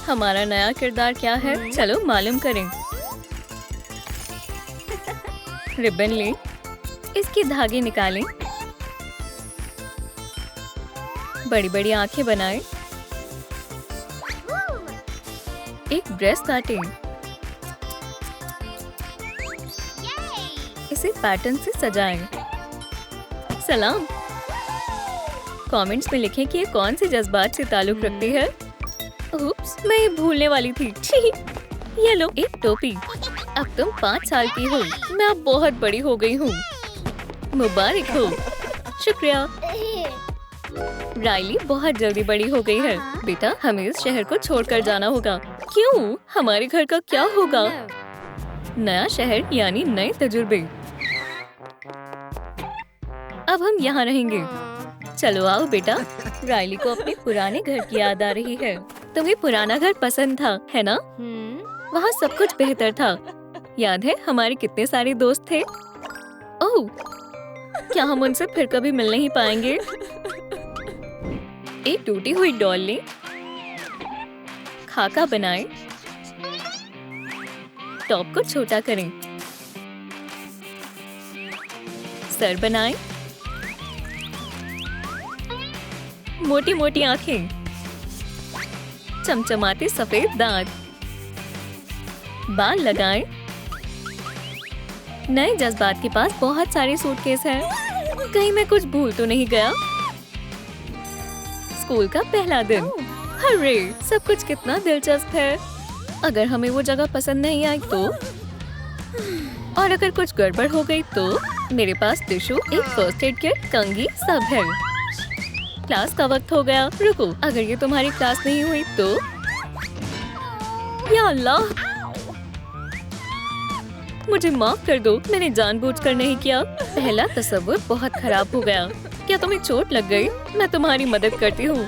हमारा नया किरदार क्या है? चलो मालूम करें। रिबन लें, इसकी धागे निकालें, बड़ी बड़ी आंखें बनाएं, एक ड्रेस काटें, इसे पैटर्न से सजाएं। सलाम। कमेंट्स में लिखें कि ये कौन से जज्बात से ताल्लुक रखती है। उप्स, मैं ये भूलने वाली थी। ये लो एक टोपी। अब तुम 5 साल की हो, मैं अब बहुत बड़ी हो गई हूँ। मुबारक हो। शुक्रिया। राइली बहुत जल्दी बड़ी हो गई है। बेटा, हमें इस शहर को छोड़कर जाना होगा। क्यों? हमारे घर का क्या होगा? नया शहर यानी नए तजुर्बे। अब हम यहाँ रहेंगे। चलो आओ बेटा। राइली को अपने पुराने घर की याद आ रही है। तुम्हें पुराना घर पसंद था, है ना? वहाँ सब कुछ बेहतर था। याद है हमारे कितने सारे दोस्त थे? ओह, क्या हम उनसे फिर कभी मिल नहीं पाएंगे? एक टूटी हुई डॉल लें, खाका बनाएं, टॉप को छोटा करें, सर बनाएं, मोटी मोटी आंखें, चमचमाते सफेद दांत, बाल लगाएं। नए जज्बात के पास बहुत सारे सूटकेस हैं। कहीं मैं कुछ भूल तो नहीं गया? स्कूल का पहला दिन। हर्रे, सब कुछ कितना दिलचस्प है। अगर हमें वो जगह पसंद नहीं आई तो? और अगर कुछ गड़बड़ हो गई तो? मेरे पास टिश्यू, एक फर्स्ट एड किट, कंघी, सब है। क्लास का वक्त हो गया। रुको, अगर ये तुम्हारी क्लास नहीं हुई तो? या अल्लाह, मुझे माफ कर दो, मैंने जानबूझकर नहीं किया। पहला तस्वीर बहुत खराब हो गया। क्या तुम्हें चोट लग गई? मैं तुम्हारी मदद करती हूँ।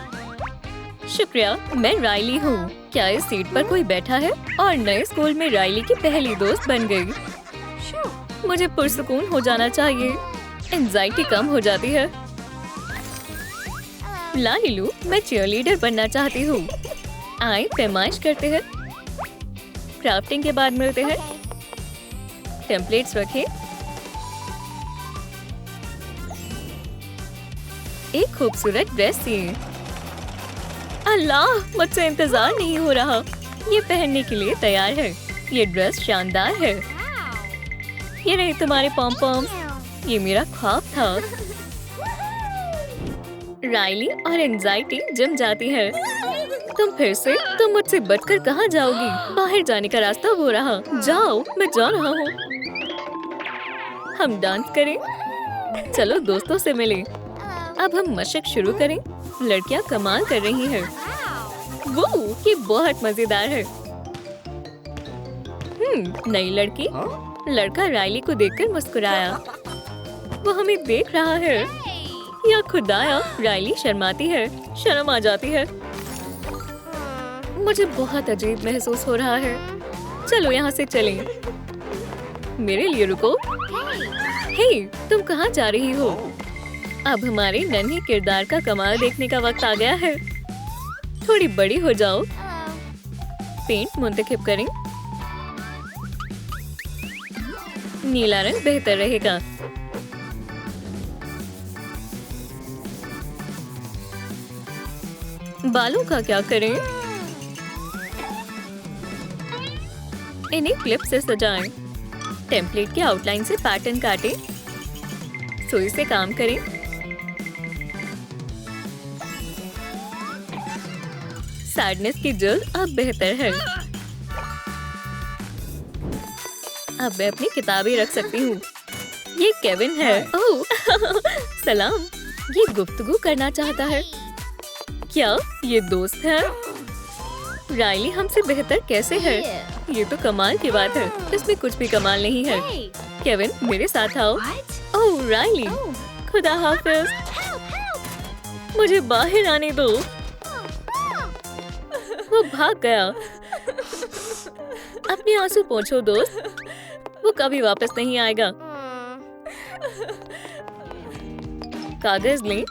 शुक्रिया, मैं राइली हूँ। क्या इस सीट पर कोई बैठा है? और नए स्कूल में राइली की पहली दोस्त बन गई। मुझे पुरसुकून हो जाना चाहिए। एंजाइटी कम हो जाती है। लाइलू, मैं चीयरलीडर बनना चाहती हूँ। आए पैमाइश करते हैं। क्राफ्टिंग के बाद मिलते हैं। टेम्पलेट्स रखें। एक खूबसूरत ड्रेस सिए। अल्लाह, मुझसे इंतजार नहीं हो रहा। ये पहनने के लिए तैयार है। ये ड्रेस शानदार है। ये रहे तुम्हारे पॉम पॉम। ये मेरा ख्वाब था। राइली और एंजाइटी जम जाती है। तुम फिर से? तुम मुझसे बचकर कहाँ जाओगी? बाहर जाने का रास्ता वो रहा। जाओ, मैं जा रहा हूँ। हम डांस करें। चलो दोस्तों से मिलें। अब हम मशक शुरू करें। लड़कियां कमाल कर रही हैं। वो, ये बहुत मजेदार है। नई लड़की। लड़का राइली को देखकर मुस्कुराया। वो हमें देख रहा है। या खुदाया, राइली शर्माती है। शर्म आ जाती है। मुझे बहुत अजीब महसूस हो रहा है। चलो यहाँ से चलें। मेरे लिए रुको। हे, तुम कहाँ जा रही हो? अब हमारे नन्हे किरदार का कमाल देखने का वक्त आ गया है। थोड़ी बड़ी हो जाओ। पेंट मुंतखब करें। नीला रंग बेहतर रहेगा। बालों का क्या करें? इन्हें क्लिप से सजाएं। टेम्पलेट के आउटलाइन से पैटर्न काटें। सुई से काम करें। सैडनेस की जल्द अब बेहतर है। अब मैं अपनी किताबें रख सकती हूँ। ये केविन है। ओह, सलाम। ये गुफ्तगू करना चाहता है। क्या ये दोस्त है? राइली हमसे बेहतर कैसे है? ये तो कमाल की बात है। इसमें कुछ भी कमाल नहीं है। केविन, मेरे साथ आओ। ओह राइली, खुदा हाफिज। मुझे बाहर आने दो। वो भाग गया। अपने आंसू पोंछो दोस्त। वो कभी वापस नहीं आएगा। कागज लें।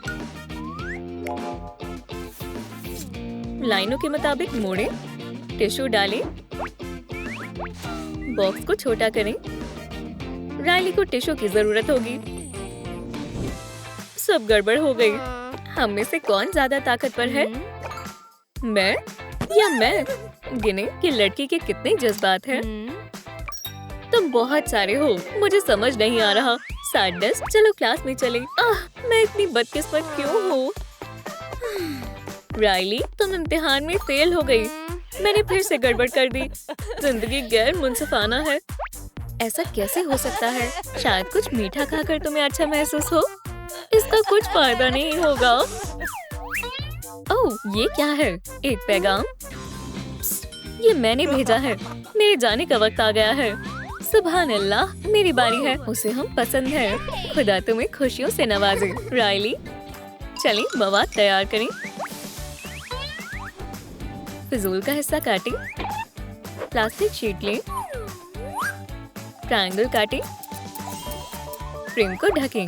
लाइनों के मुताबिक मोड़ें। टिश्यू डालें, बॉक्स को छोटा करें। राइली को टिश्यू की जरूरत होगी। सब गड़बड़ हो गई। हम में से कौन ज्यादा ताकतवर है, मैं या मैं? गिने कि लड़की के कितने जज्बात हैं। तुम बहुत सारे हो, मुझे समझ नहीं आ रहा। सैडनेस, चलो क्लास में चलें। मैं इतनी बदकिस्मत क्यों हूँ? राइली, तुम इम्तिहान में फेल हो गई। मैंने फिर से गड़बड़ कर दी। जिंदगी गैर मुनसिफाना है। ऐसा कैसे हो सकता है? शायद कुछ मीठा खाकर तुम्हें अच्छा महसूस हो। इसका कुछ फायदा नहीं होगा। ओह, ये क्या है? एक पैगाम। ये मैंने भेजा है। मेरे जाने का वक्त आ गया है। सुभान अल्लाह, मेरी बारी है। उसे हम पसंद है। खुदा तुम्हें खुशियों से नवाजे। राइली, चलें मवाद तैयार करें। फिजूल का हिस्सा काटें। प्लास्टिक शीट लें। ट्रायंगल काटें। फ्रेम को ढकें।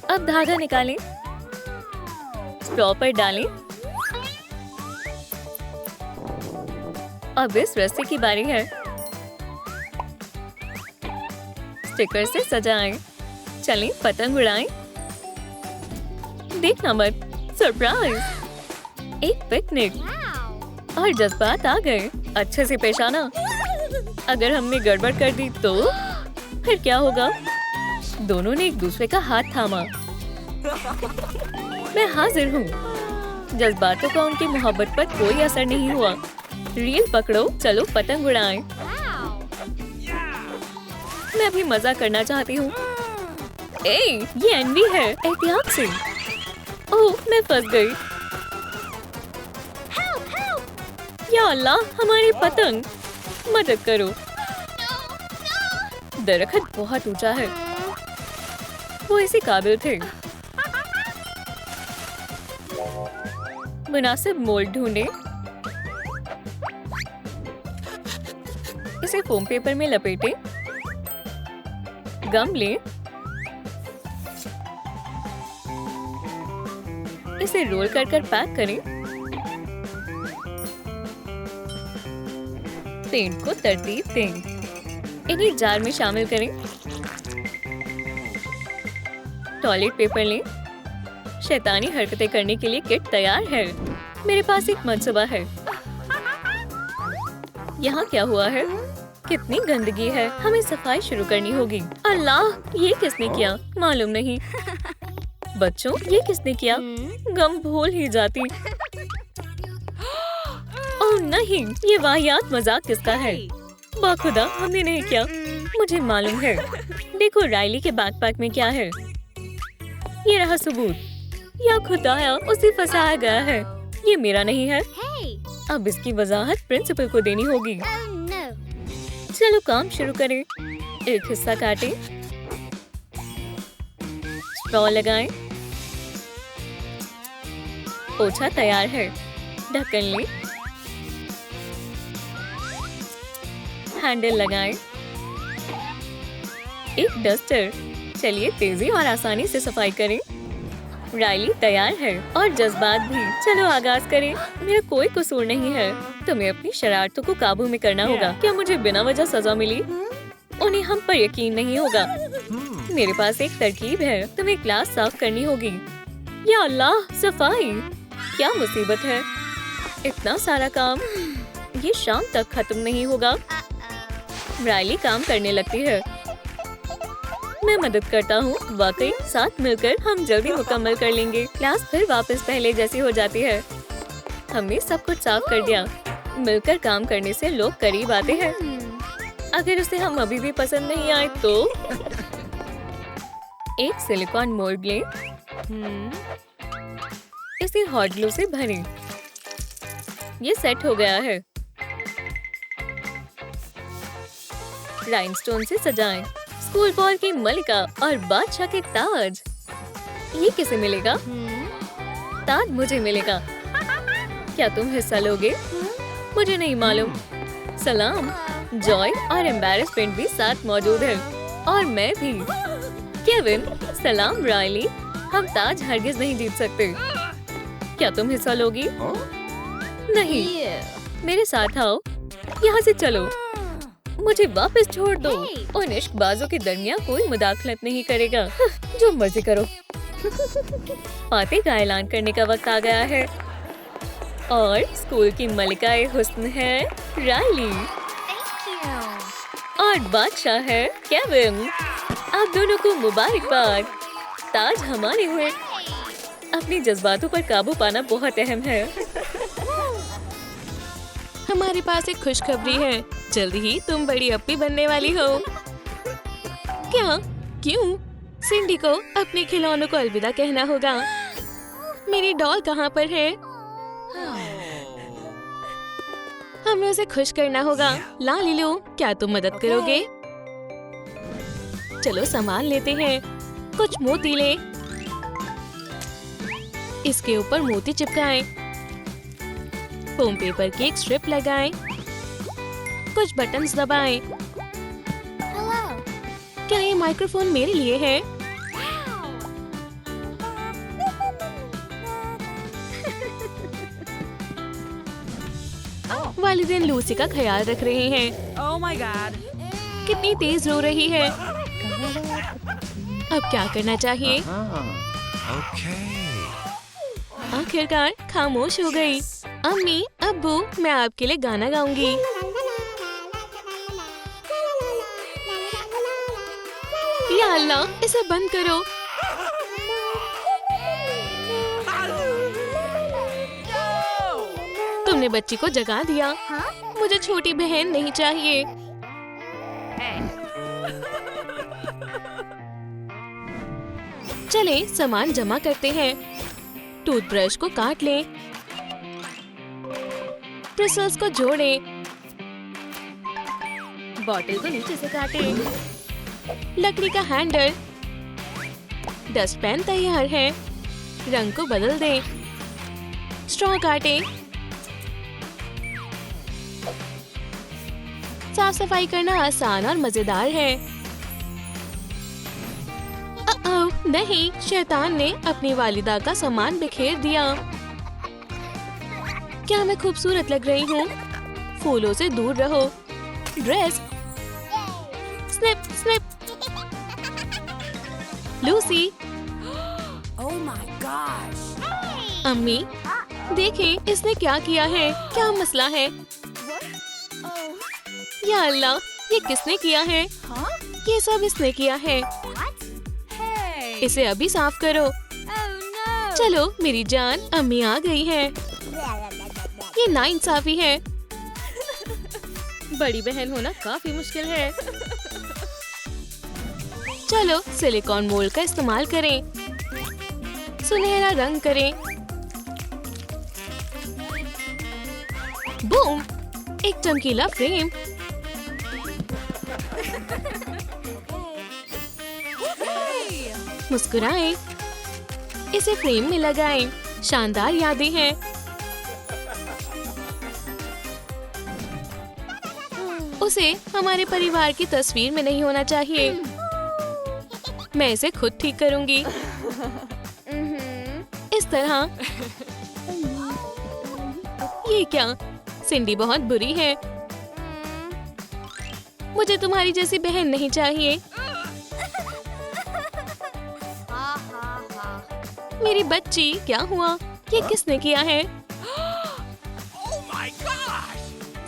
अब धागा निकालें। स्ट्रॉ पर डालें। अब इस रस्सी की बारी है। स्टिकर से सजाएं। चलें पतंग उड़ाएं। देखना मत, सरप्राइज! एक पिकनिक। और जज्बात आ गए। अच्छे से पेश आना। अगर हमने गड़बड़ कर दी तो फिर क्या होगा? दोनों ने एक दूसरे का हाथ थामा। मैं हाजिर हूँ। जज्बातों का उनकी मोहब्बत पर कोई असर नहीं हुआ। रील पकड़ो, चलो पतंग उड़ाएं। मैं भी मजा करना चाहती हूँ। ये एनवी है, एहतियात से। ओह, मैं फंस गई। या अल्लाह, हमारी पतंग! मदद करो। दरख्त बहुत ऊंचा है। वो इसी काबिल थे। मुनासिब मोल्ड ढूंढें। इसे फोम पेपर में लपेटें। गम लें। इसे रोल कर पैक करें। पेंट को तरतीब दें। इन्हें जार में शामिल करें। टॉयलेट पेपर लें। शैतानी हरकतें करने के लिए किट तैयार है। मेरे पास एक मंसूबा है। यहाँ क्या हुआ है? कितनी गंदगी है। हमें सफाई शुरू करनी होगी। अल्लाह, ये किसने किया? मालूम नहीं। बच्चों, ये किसने किया? गम भूल ही जाती। ओह नहीं, ये वाहियात मजाक किसका है? बाखुदा, हमने नहीं किया। मुझे मालूम है। देखो राइली के बैकपैक में क्या है। ये रहा सबूत। या खुदाया, उसे फंसाया गया है। ये मेरा नहीं है। अब इसकी वजाहत प्रिंसिपल को देनी होगी। चलो काम शुरू करें। एक हिस्सा काटें। स्ट्रॉ लगाएं। पोछा तैयार है। ढक्कन लें। हैंडल लगाएं। एक डस्टर। चलिए तेजी और आसानी से सफाई करें। राइली तैयार है और जज्बात भी। चलो आगाज करें। मेरा कोई कसूर नहीं है। तुम्हें अपनी शरारतों को काबू में करना होगा। क्या मुझे बिना वजह सजा मिली? उन्हें हम पर यकीन नहीं होगा। मेरे पास एक तरकीब है। तुम्हें क्लास साफ करनी होगी। या अल्लाह, सफाई! क्या मुसीबत है। इतना सारा काम। ये शाम तक खत्म नहीं होगा। राइली काम करने लगती है। मैं मदद करता हूँ। वाकई साथ मिलकर हम जल्दी मुकम्मल कर लेंगे। क्लास फिर वापस पहले जैसी हो जाती है। हमने सब कुछ साफ कर दिया। मिलकर काम करने से लोग करीब आते हैं। अगर उसे हम अभी भी पसंद नहीं आए तो एक सिलिकॉन मोल्ड लें। इसे हॉट ग्लू से भरें। ये सेट हो गया है। राइनस्टोन से सजाएं। स्कूल बॉल की मलिका और बादशाह के ताज। ये किसे मिलेगा? ताज मुझे मिलेगा। क्या तुम हिस्सा लोगे? मुझे नहीं मालूम। सलाम। जॉय और एम्बैरेसमेंट भी साथ मौजूद है। और मैं भी। केविन, सलाम राइली। हम ताज हरगिज नहीं जीत सकते। क्या तुम हिस्सा लोगी? नहीं, मेरे साथ आओ, यहाँ से चलो, मुझे वापस छोड़ दो। उन इश्कबाजों के दरमियान कोई मुदाखलत नहीं करेगा। जो मर्जी करो। फातेह का ऐलान करने का वक्त आ गया है और स्कूल की मलिकाए हुस्न है राइली और बादशाह है केविन। आप दोनों को मुबारकबाद। ताज हमारे हुए। अपने जज्बातों पर काबू पाना बहुत अहम है। हमारे पास एक खुशखबरी है, जल्दी ही तुम बड़ी अप्पी बनने वाली हो। क्या? क्यों? सिंडी को अपने खिलौनों को अलविदा कहना होगा। मेरी डॉल कहाँ पर है? हमें उसे खुश करना होगा। ला लिलू, क्या तुम मदद करोगे? चलो सामान लेते हैं। कुछ मोती ले, इसके ऊपर मोती चिपकाएं। फोम पेपर की एक स्ट्रिप लगाएं। कुछ बटन्स दबाएं। क्या ये माइक्रोफोन मेरे लिए है? वालिदैन लूसी का ख्याल रख रहे हैं। Oh my God. कितनी तेज रो रही है। अब क्या करना चाहिए? आखिरकार खामोश हो गई। अम्मी, अब्बू, मैं आपके लिए गाना गाऊंगी। या अल्लाह, इसे बंद करो। तुमने बच्ची को जगा दिया। मुझे छोटी बहन नहीं चाहिए। चले सामान जमा करते हैं। टूथब्रश को काट लें। ब्रिसल्स को जोड़ें। बॉटल को नीचे से काटें। लकड़ी का हैंडल। डस्टपैन तैयार है। रंग को बदल दें। स्ट्रॉ काटें। साफ सफाई करना आसान और मजेदार है। नहीं, शैतान ने अपनी वालिदा का सामान बिखेर दिया। क्या मैं खूबसूरत लग रही हूँ? फूलों से दूर रहो। Dress. Snip snip. Lucy. Oh my gosh. अम्मी, देखें इसने क्या किया है। क्या मसला है? या अल्लाह, ये किसने किया है? ये सब इसने किया है। इसे अभी साफ करो। चलो मेरी जान, अम्मी आ गई है। ये नाइंसाफी है। बड़ी बहन होना काफी मुश्किल है। चलो सिलिकॉन मोल्ड का इस्तेमाल करें। सुनहरा रंग करें। बूम! एक चमकीला फ्रेम। मुस्कुराएं। इसे फ्रेम में लगाएं। शानदार यादें हैं। उसे हमारे परिवार की तस्वीर में नहीं होना चाहिए। मैं इसे खुद ठीक करूंगी। इस तरह। ये क्या? सिंडी बहुत बुरी है। मुझे तुम्हारी जैसी बहन नहीं चाहिए। मेरी बच्ची, क्या हुआ? ये किसने किया है?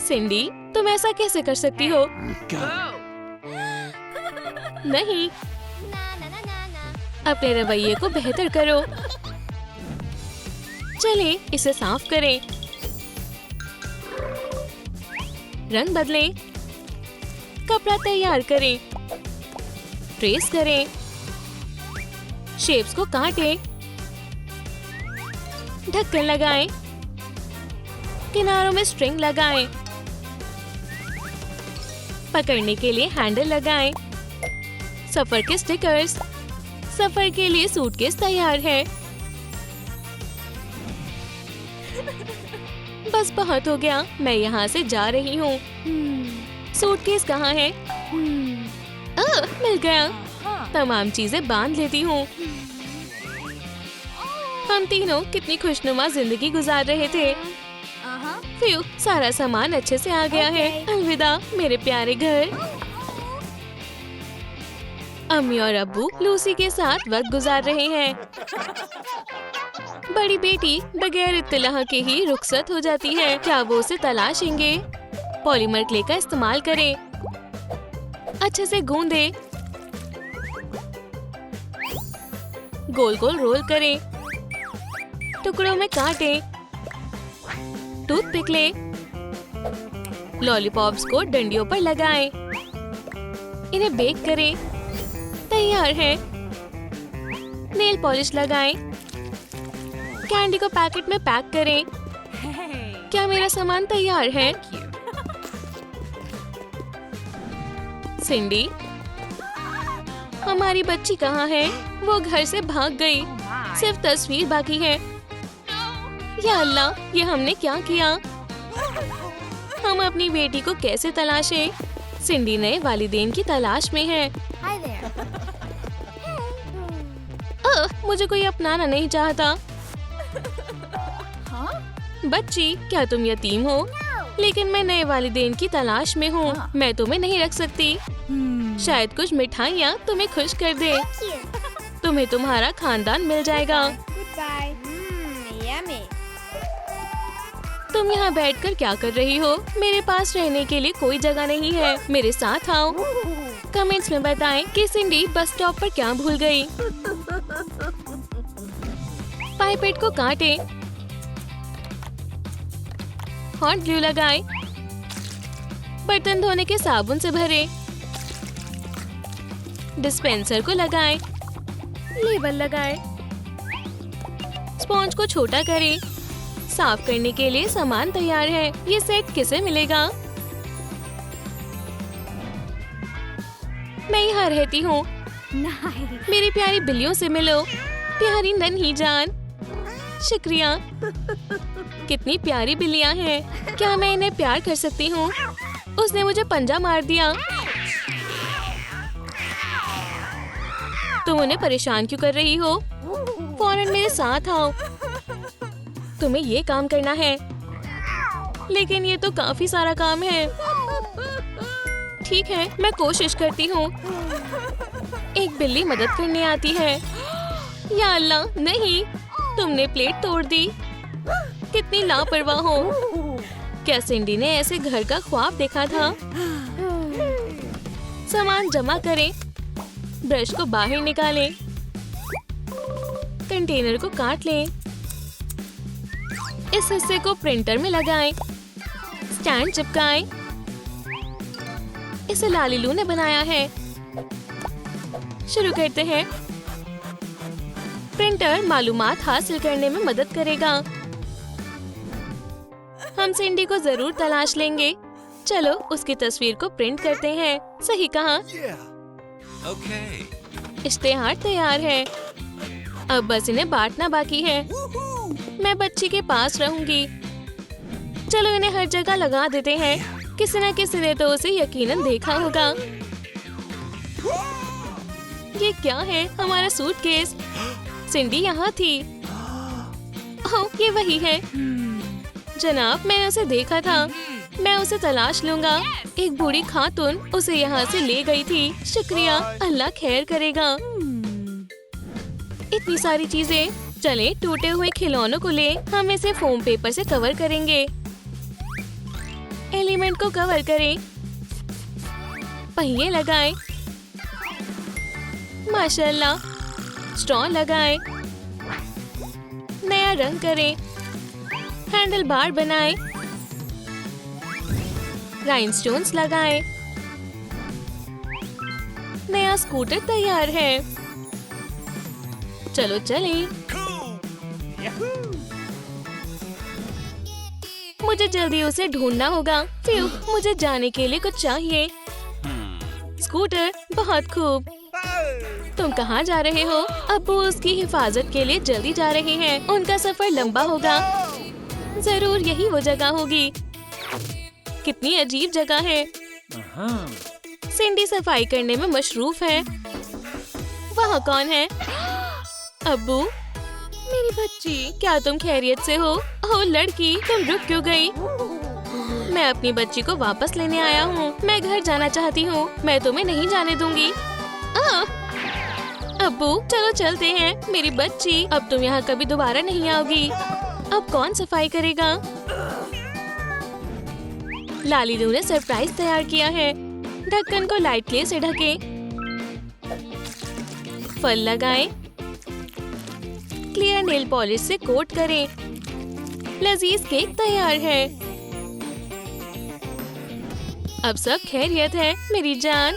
सिंडी, तुम ऐसा कैसे कर सकती हो? नहीं, अपने रवैये को बेहतर करो। चले इसे साफ करें। रंग बदलें। कपड़ा तैयार करें। ट्रेस करें। शेप्स को काटें। ढक्कन लगाएं। किनारों में स्ट्रिंग लगाएं। पकड़ने के लिए हैंडल लगाएं। सफर के स्टिकर्स। सफर के लिए सूटकेस तैयार है। बस बहुत हो गया, मैं यहाँ से जा रही हूँ। सूटकेस कहाँ है? मिल गया। तमाम चीजें बांध लेती हूँ। हम तीनों कितनी खुशनुमा जिंदगी गुजार रहे थे। फ्यू, सारा सामान अच्छे से आ गया है। अलविदा मेरे प्यारे घर। अम्मी और अब्बू लूसी के साथ वक्त गुजार रहे हैं। बड़ी बेटी बगैर इत्तलाह के ही रुखसत हो जाती है। क्या वो उसे तलाशेंगे? पॉलीमर क्ले का इस्तेमाल करें। अच्छे से गूंदे, गोल गोल रोल करें, टुकड़ों में काटें, टूथपिक ले, लॉलीपॉप्स को डंडियों पर लगाएं, इन्हें बेक करें। तैयार है। नेल पॉलिश लगाएं, कैंडी को पैकेट में पैक करें। क्या मेरा सामान तैयार है? सिंडी, हमारी बच्ची कहाँ है? वो घर से भाग गई। सिर्फ तस्वीर बाकी है। या अल्लाह, ये हमने क्या किया? हम अपनी बेटी को कैसे तलाशें? सिंडी नए वालिदैन की तलाश में है। मुझे कोई अपनाना नहीं चाहता। बच्ची, क्या तुम यतीम हो? लेकिन मैं नए वालिदैन की तलाश में हूँ। मैं तुम्हें नहीं रख सकती। शायद कुछ मिठाइयाँ तुम्हें खुश कर दे। तुम्हें तुम्हारा खानदान मिल जाएगा। तुम यहाँ बैठकर क्या कर रही हो? मेरे पास रहने के लिए कोई जगह नहीं है। मेरे साथ आओ। कमेंट्स में बताएं कि सिंडी बस स्टॉप पर क्या भूल गई। पाइपेट को काटें, हॉट ग्लू लगाएं, बर्तन धोने के साबुन से भरें, डिस्पेंसर को लगाएं, लेबल लगाएं, स्पॉन्ज को छोटा करें। साफ करने के लिए सामान तैयार है। ये सेट किसे मिलेगा? मैं यहाँ रहती हूँ। मेरी प्यारी बिल्लियों से मिलो। प्यारी नन्ही जान, शुक्रिया। कितनी प्यारी बिल्लियाँ हैं। क्या मैं इन्हें प्यार कर सकती हूँ? उसने मुझे पंजा मार दिया। तुम उन्हें परेशान क्यों कर रही हो? फौरन मेरे साथ आओ। तुम्हें ये काम करना है। लेकिन ये तो काफी सारा काम है। ठीक है, मैं कोशिश करती हूँ। एक बिल्ली मदद करने आती है। या अल्लाह, नहीं, तुमने प्लेट तोड़ दी। कितनी लापरवाह हो। क्या सिंडी ने ऐसे घर का ख्वाब देखा था? सामान जमा करें, ब्रश को बाहर निकालें, कंटेनर को काट लें, इस हिस्से को प्रिंटर में लगाएं, स्टैंड चिपकाएं। इसे लालीलू ने बनाया है। शुरू करते हैं। प्रिंटर मालूमात हासिल करने में मदद करेगा। हम सिंडी को जरूर तलाश लेंगे। चलो उसकी तस्वीर को प्रिंट करते हैं। सही कहा। इश्तेहार तैयार है। अब बस इन्हें बांटना बाकी है। मैं बच्ची के पास रहूंगी। चलो इन्हें हर जगह लगा देते हैं। किसी न किसी ने तो उसे यकीनन देखा होगा। ये क्या है? हमारा सूटकेस। सिंडी यहाँ थी। ओह, ये वही है। जनाब, मैंने उसे देखा था। मैं उसे तलाश लूंगा। एक बूढ़ी खातून उसे यहाँ से ले गई थी। शुक्रिया, अल्लाह खैर करेगा। इतनी सारी चीजें। चले टूटे हुए खिलौनों को ले। हम इसे फोम पेपर से कवर करेंगे। एलिमेंट को कवर करें। पहिए लगाएं। माशाल्लाह। स्ट्रॉ लगाएं। नया रंग करें। हैंडल बार बनाएं। राइनस्टोन्स लगाएं। नया स्कूटर तैयार है। चलो चलें। मुझे जल्दी उसे ढूंढना होगा। फिर मुझे जाने के लिए कुछ चाहिए। स्कूटर, बहुत खूब। तुम कहाँ जा रहे हो? अब्बू उसकी हिफाजत के लिए जल्दी जा रहे हैं। उनका सफर लंबा होगा। जरूर यही वो जगह होगी। कितनी अजीब जगह है। सिंडी सफाई करने में मशरूफ है। वहाँ कौन है? अब्बू, मेरी बच्ची, क्या तुम खैरियत से हो? ओह लड़की, तुम रुक क्यों गई? मैं अपनी बच्ची को वापस लेने आया हूँ। मैं घर जाना चाहती हूँ। मैं तुम्हें नहीं जाने दूंगी। अब्बू, चलो चलते हैं। मेरी बच्ची, अब तुम यहाँ कभी दोबारा नहीं आओगी। अब कौन सफाई करेगा? लालीलू ने सरप्राइज तैयार किया है। ढक्कन को लाइट क्ले से ढकें। फल लगाएं। क्लियर नेल पॉलिश से कोट करें। लजीज केक तैयार है। अब सब खैरियत है मेरी जान।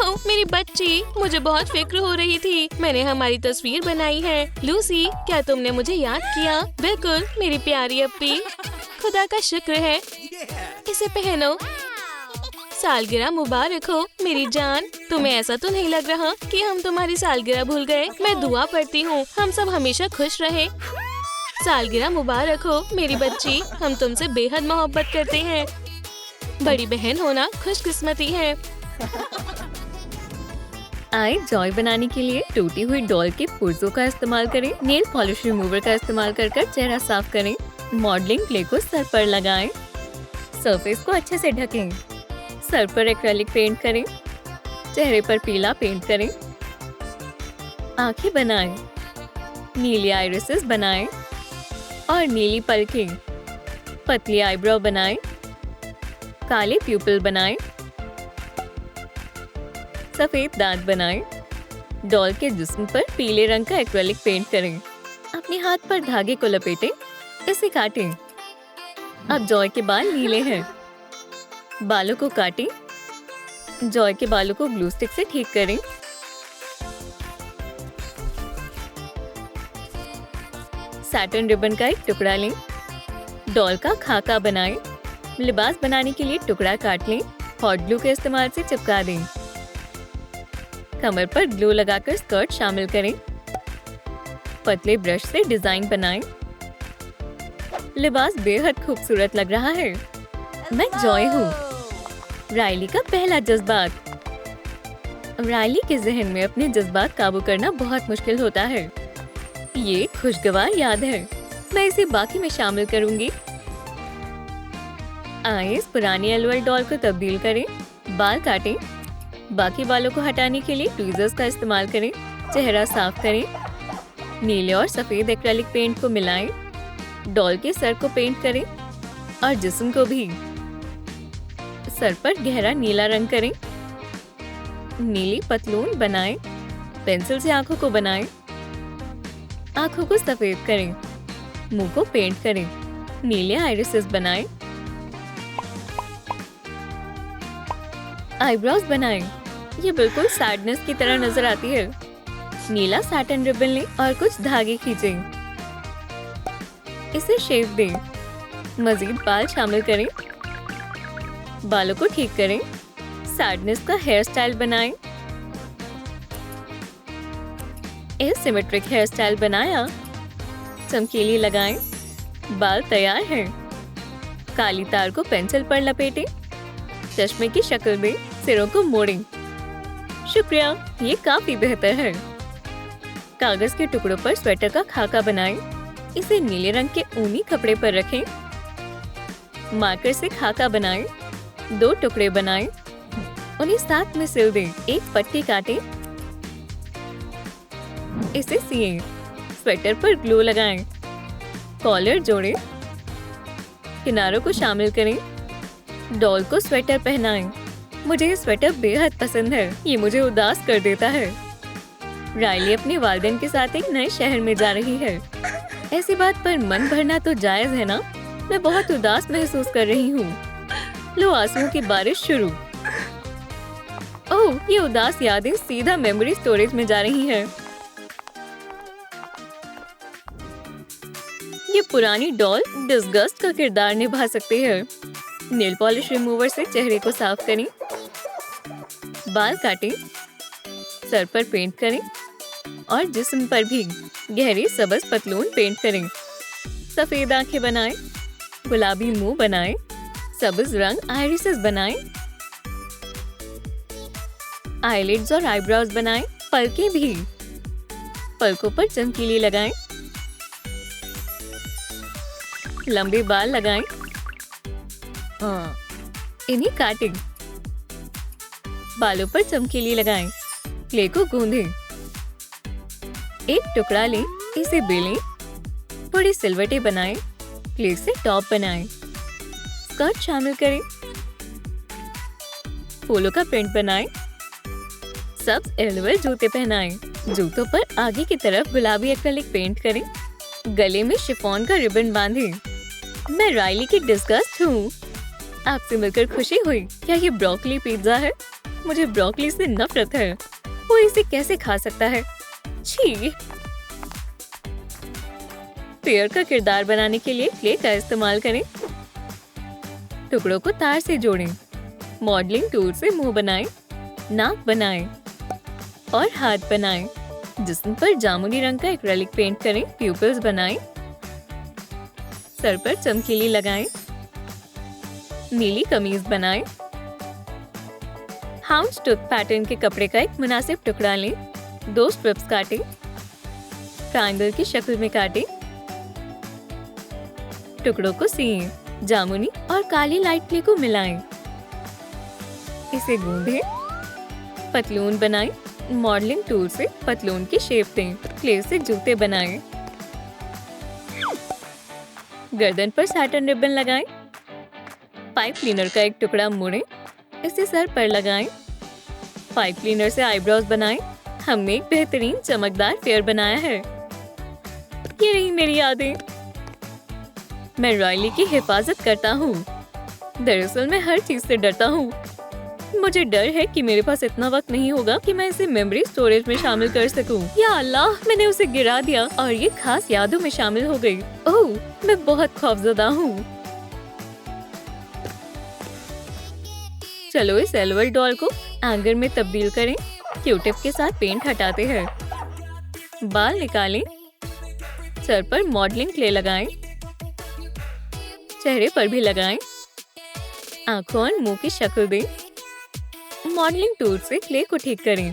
ओह मेरी बच्ची, मुझे बहुत फिक्र हो रही थी। मैंने हमारी तस्वीर बनाई है। लूसी, क्या तुमने मुझे याद किया? बिल्कुल मेरी प्यारी अप्पी। खुदा का शुक्र है। इसे पहनो। सालगिरह मुबारक हो मेरी जान। तुम्हें ऐसा तो नहीं लग रहा कि हम तुम्हारी सालगिरह भूल गए? मैं दुआ पढ़ती हूँ हम सब हमेशा खुश रहे। सालगिरह मुबारक हो मेरी बच्ची। हम तुमसे बेहद मोहब्बत करते हैं। बड़ी बहन होना खुशकिस्मती है। आए जॉय बनाने के लिए टूटी हुई डॉल के पुर्जों का इस्तेमाल करें। नेल पॉलिश रिमूवर का इस्तेमाल कर चेहरा साफ करें। मॉडलिंग क्ले को सर पर लगाएं। सरफेस को अच्छे से ढकें। सर पर एक्रेलिक पेंट करें। चेहरे पर पीला पेंट करें। आंखें बनाएं। नीली आइरिसेस बनाएं और नीली पलकें। पतली आईब्रो बनाएं। काले प्यूपिल बनाएं। सफेद दांत बनाएं। डॉल के जिस्म पर पीले रंग का एक्रेलिक पेंट करें। अपने हाथ पर धागे को लपेटें। इसे काटें। अब जॉय के बाल नीले हैं। बालों को काटें। जॉय के बालों को ग्लू स्टिक से ठीक करें। सैटिन रिबन का एक टुकड़ा लें। डॉल का खाका बनाएं। लिबास बनाने के लिए टुकड़ा काट लें। हॉट ग्लू के इस्तेमाल से चिपका दें। कमर पर ग्लू लगाकर स्कर्ट शामिल करें। पतले ब्रश से डिजाइन बनाएं। लिबास बेहद खूबसूरत लग रहा है। मैं जॉय हूँ। रायली का पहला जज्बात। रायली के जहन में अपने जज्बात काबू करना बहुत मुश्किल होता है। ये खुशगवार याद है। मैं इसे बाकी में शामिल करूंगी। आइए इस पुरानी एलओएल डॉल को तब्दील करें। बाल काटें। बाकी बालों को हटाने के लिए ट्वीजर्स का इस्तेमाल करें। चेहरा साफ करें। नीले और सफेद एक्रेलिक पेंट को मिलाएं। डॉल के सर को पेंट करें और जिस्म को भी। सर पर गहरा नीला रंग करें। नीली पतलून बनाएं। पेंसिल से आंखों को बनाएं। आंखों को सफेद करें। मुंह को पेंट करें। नीले आइरिसेस बनाएं। आईब्रोज बनाएं। ये बिल्कुल सैडनेस की तरह नजर आती है। नीला सैटिन रिबन लें और कुछ धागे खींचें। इसे शेप दें। मजीद बाल शामिल करें। बालों को ठीक करें। सैडनेस का हेयर स्टाइल बनाएं। एसिमेट्रिक हेयर स्टाइल बनाया। चमकीली लगाएं। बाल तैयार हैं। काली तार को पेंसिल पर लपेटें। चश्मे की शक्ल दें। सिरों को मोड़ें। शुक्रिया, ये काफी बेहतर है। कागज के टुकड़ों पर स्वेटर का खाका बनाएं। इसे नीले रंग के ऊनी कपड़े पर रखें। मार्कर से खाका बनाएं। 2 टुकड़े बनाएं। उन्हें साथ में सिल दें। एक पट्टी काटें। इसे सिएं। स्वेटर पर ग्लू लगाएं। कॉलर जोड़ें। किनारों को शामिल करें। डॉल को स्वेटर पहनाएं। मुझे ये स्वेटर बेहद पसंद है। ये मुझे उदास कर देता है। रायली अपने वालिदैन के साथ एक नए शहर में जा रही है। ऐसी बात पर मन भरना तो जायज है ना? मैं बहुत उदास महसूस कर रही हूँ। लो आंसुओं की बारिश शुरू। ओह, ये उदास यादें सीधा मेमोरी स्टोरेज में जा रही हैं। ये पुरानी डॉल डिस्गस्ट का किरदार निभा सकती है। नेल पॉलिश रिमूवर से चेहरे को साफ करें। बाल काटें। सर पर पेंट करें और जिस्म पर भी गहरी सबज पतलून पेंट करें। सफेद आंखें बनाएं। गुलाबी मुंह बनाएं। सबज रंग आइरिसेस बनाएं। आईलिड्स और आईब्रोज बनाएं। पलकें भी। पलकों पर चमकीली लगाएं। लंबे बाल लगाएं। इन्हें काटें। बालों पर चमकीली लगाएं। क्ले को गूंदें। एक टुकड़ा लें, इसे बेलें। थोड़ी सिलवटें बनाएं। क्ले से टॉप बनाएं। स्कर्ट शामिल करें। फूलों का प्रिंट बनाएं। सब एलवेल जूते पहनाएं। जूतों पर आगे की तरफ गुलाबी एक्रेलिक पेंट करें। गले में शिफॉन का रिबन बांधें। मैं राइली की डिस्गस्ट हूँ। आपसे मिलकर खुशी हुई। क्या ये ब्रोकली पिज्जा है? मुझे ब्रोकली से नफरत है। वो इसे कैसे खा सकता है? छी! पेयर का किरदार बनाने के लिए क्ले का इस्तेमाल करें। टुकड़ों को तार से जोड़ें। मॉडलिंग टूल से मुंह बनाएं, नाक बनाएं और हाथ बनाएं। जिस्म पर जामुनी रंग का एक्रेलिक पेंट करें। प्यूपिल्स बनाएं। सर पर चमकीली लगाएं। नीली कमीज बनाएं। हाउंडस्टूथ पैटर्न के कपड़े का एक मुनासिब टुकड़ा लें। 2 स्ट्रिप्स काटें। ट्रायंगल की शक्ल में काटें। टुकड़ों को सिएं। जामुनी और काली लाइट क्ले को मिलाएं। इसे गूंदें। पतलून बनाएं। मॉडलिंग टूल से पतलून की शेप दें। क्ले से जूते बनाएं। गर्दन पर सैटिन रिबन लगाएं। पाइप क्लीनर का एक टुकड़ा मोड़ें। इसे सर पर लगाएं। पाइप क्लीनर से आईब्रोज बनाएं। हमने एक बेहतरीन चमकदार फेयर बनाया है। ये रही मेरी यादें। मैं राइली की हिफाजत करता हूँ। दरअसल मैं हर चीज से डरता हूँ। मुझे डर है कि मेरे पास इतना वक्त नहीं होगा कि मैं इसे मेमोरी स्टोरेज में शामिल कर सकूं। या अल्लाह, मैंने उसे गिरा दिया और ये खास यादों में शामिल हो गई। ओह, मैं बहुत खौफजदा हूँ। चलो इस एलवेल डॉल को एंगर में तब्दील करें। क्यूटिप के साथ पेंट हटाते हैं। बाल निकालें। सर पर मॉडलिंग क्ले लगाएं। चेहरे पर भी लगाएं। आंखों और मुंह की शक्ल दें। मॉडलिंग टूल से क्ले को ठीक करें।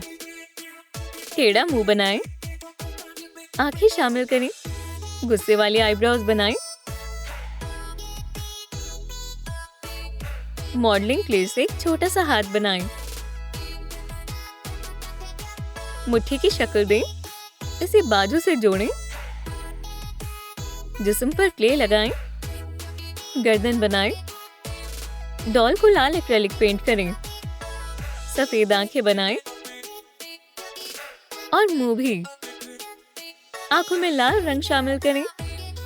टेढ़ा मुंह बनाएं। आंखें शामिल करें। गुस्से वाली आईब्रोज बनाएं। मॉडलिंग क्ले से एक छोटा सा हाथ बनाएं। मुट्ठी की शक्ल दें। इसे बाजू से जोड़ें। जिस्म पर क्ले लगाएं। गर्दन बनाएं। डॉल को लाल एक्रेलिक पेंट करें। सफेद आंखें बनाएं और मुंह भी। आंखों में लाल रंग शामिल करें।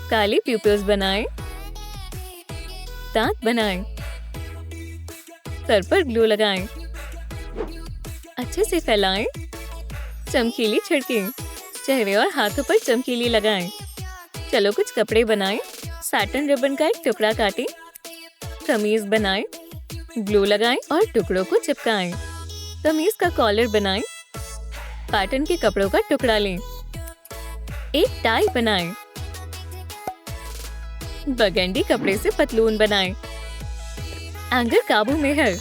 काली प्यूपिल्स बनाएं। दांत बनाएं। सर पर ग्लू लगाएं। अच्छे से फैलाएं। चमकीली छिड़कें। चेहरे और हाथों पर चमकीली लगाएं। चलो कुछ कपड़े बनाएं। सैटिन रिबन का एक टुकड़ा काटें। कमीज बनाएं। ग्लू लगाएं और टुकड़ों को चिपकाएं। कमीज का कॉलर बनाएं। पैटर्न के कपड़ों का टुकड़ा लें। एक टाई बनाएं। बरगंडी कपड़े से पतलून बनाएं। एंगर काबू में है।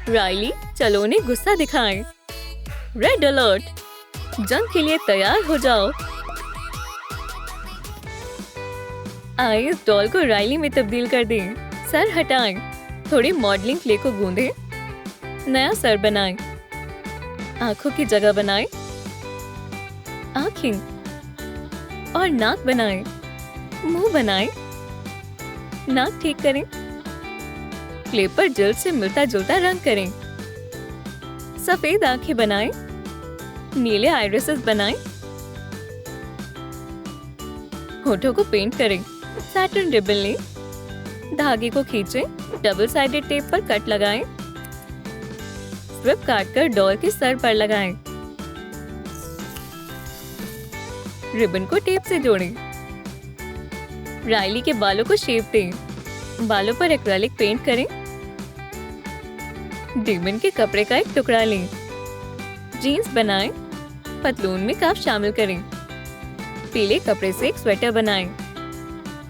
राइली, चलो उन्हें गुस्सा दिखाएं। रेड अलर्ट, जंग के लिए तैयार हो जाओ। आइए इस डॉल को राइली में तब्दील कर दें। सर हटाएं। थोड़ी मॉडलिंग क्ले को गूंदें। नया सर बनाएं। आंखों की जगह बनाएं। आंखें और नाक बनाएं। मुंह बनाएं। नाक ठीक करें। क्ले पर जल्द से मिलता जुलता रंग करें। सफेद आंखें बनाएं। नीले आइरिसेस बनाएं। होठों को पेंट करें। सैटिन रिबन लें। धागे को खींचें। डबल साइडेड टेप पर कट लगाएं। स्ट्रिप काटकर डॉल के सर पर लगाएं। रिबन को टेप से जोड़ें। राइली के बालों को शेप दें। बालों पर एक्रेलिक पेंट करें। डीमन के कपड़े का एक टुकड़ा लें। जीन्स बनाएं। पतलून में काफ शामिल करें। पीले कपड़े से एक स्वेटर बनाएं।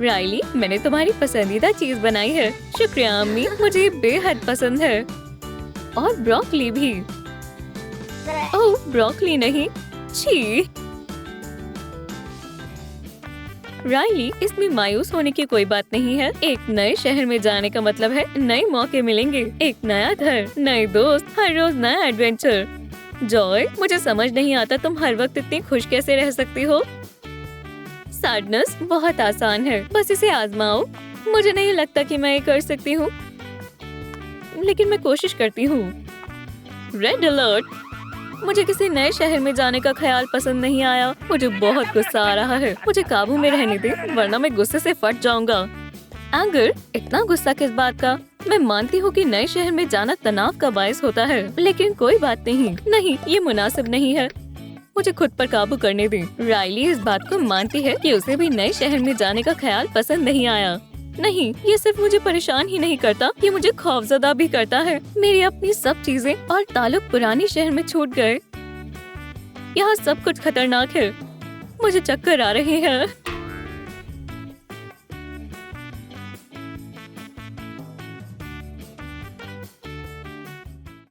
राइली, मैंने तुम्हारी पसंदीदा चीज बनाई है। शुक्रिया अम्मी, मुझे बेहद पसंद है। और ब्रोकली भी। ओह, ब्रोकली नहीं, छी। राइली, इसमें मायूस होने की कोई बात नहीं है। एक नए शहर में जाने का मतलब है नए मौके मिलेंगे, एक नया घर, नए दोस्त, हर रोज नया एडवेंचर। जॉय, मुझे समझ नहीं आता तुम हर वक्त इतनी खुश कैसे रह सकती हो। सैडनेस बहुत आसान है, बस इसे आजमाओ। मुझे नहीं लगता कि मैं ये कर सकती हूँ, लेकिन मैं कोशिश करती हूँ। Red alert! मुझे किसी नए शहर में जाने का ख्याल पसंद नहीं आया। मुझे बहुत गुस्सा आ रहा है। मुझे काबू में रहने दे, वरना मैं गुस्से से फट जाऊंगा। एंगर, इतना गुस्सा किस बात का? मैं मानती हूँ कि नए शहर में जाना तनाव का बायस होता है, लेकिन कोई बात नहीं, ये मुनासिब नहीं है। मुझे खुद पर काबू करने दे। राइली इस बात को मानती है कि उसे भी नए शहर में जाने का ख्याल पसंद नहीं आया। नहीं, ये सिर्फ मुझे परेशान ही नहीं करता, ये मुझे खौफजदा भी करता है। मेरी अपनी सब चीजें और ताल्लुक पुरानी शहर में छूट गए। यहाँ सब कुछ खतरनाक है। मुझे चक्कर आ रहे हैं।